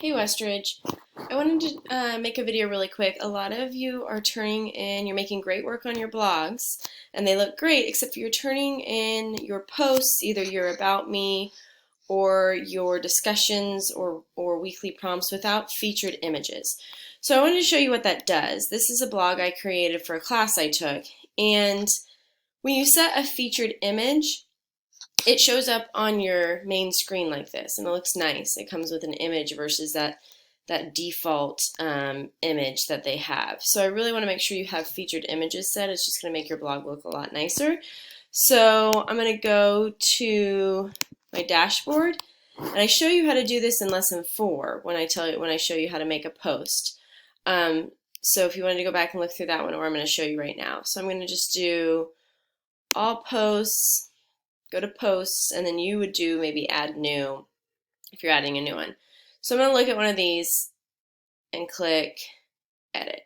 Hey Westridge, I wanted to make a video really quick. A lot of you are turning in, you're making great work on your blogs, and they look great, except for you're turning in your posts, either your About Me or your discussions or weekly prompts without featured images. So I wanted to show you what that does. This is a blog I created for a class I took, and when you set a featured image, it shows up on your main screen like this, and it looks nice. It comes with an image versus that default image that they have. So I really want to make sure you have featured images set. It's just going to make your blog look a lot nicer. So I'm going to go to my dashboard, and I show you how to do this in lesson 4 when I show you how to make a post. So if you wanted to go back and look through that one, or I'm going to show you right now. So I'm going to just do all posts. Go to posts, and then you would do maybe add new if you're adding a new one. So I'm going to look at one of these and click edit.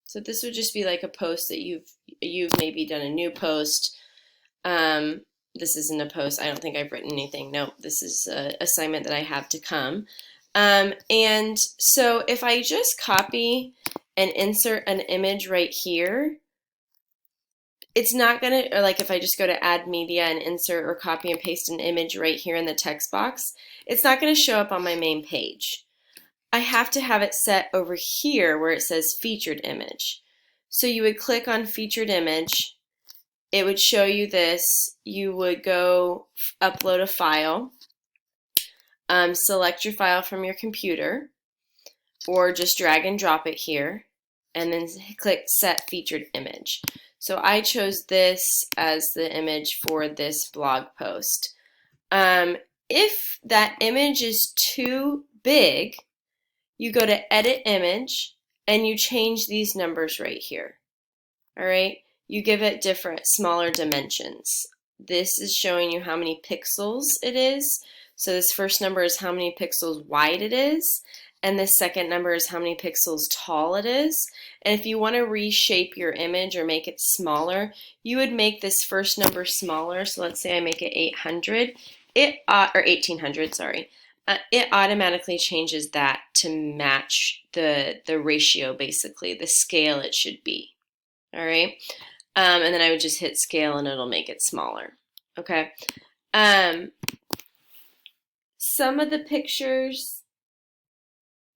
So this would just be like a post that you've maybe done a new post. This isn't a post. I don't think I've written anything. Nope, this is an assignment that I have to come. And so if I just copy and insert an image right here, it's not going to, or like if I just go to add media and insert or copy and paste an image right here in the text box, it's not going to show up on my main page. I have to have it set over here where it says featured image. So you would click on featured image. It would show you this. You would go upload a file, select your file from your computer, or just drag and drop it here, and then click set featured image. So I chose this as the image for this blog post. If that image is too big, you go to edit image and you change these numbers right here. All right, you give it different, smaller dimensions. This is showing you how many pixels it is. So this first number is how many pixels wide it is, and the second number is how many pixels tall it is. And if you want to reshape your image or make it smaller, you would make this first number smaller. So let's say I make it 800, or 1800, sorry. It automatically changes that to match the ratio, basically, the scale it should be. All right, and then I would just hit scale and it'll make it smaller. Okay. Some of the pictures,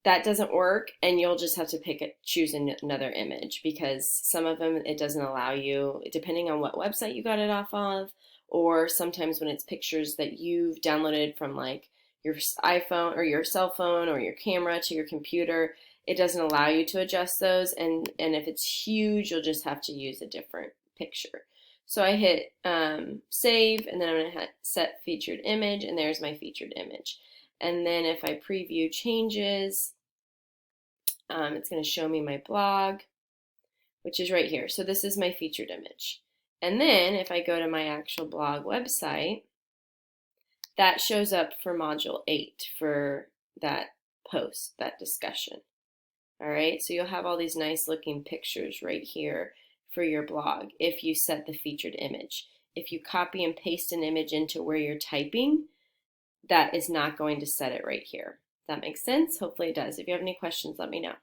that doesn't work, and you'll just have to choose another image, because some of them it doesn't allow you, depending on what website you got it off of, or sometimes when it's pictures that you've downloaded from like your iPhone or your cell phone or your camera to your computer, it doesn't allow you to adjust those, and if it's huge, you'll just have to use a different picture. So I hit save, and then I'm going to hit set featured image, and there's my featured image. And then if I preview changes, it's going to show me my blog, which is right here. So this is my featured image. And then if I go to my actual blog website, that shows up for module 8 for that post, that discussion. All right, so you'll have all these nice looking pictures right here for your blog if you set the featured image. If you copy and paste an image into where you're typing, that is not going to set it right here. That makes sense? Hopefully it does. If you have any questions, let me know.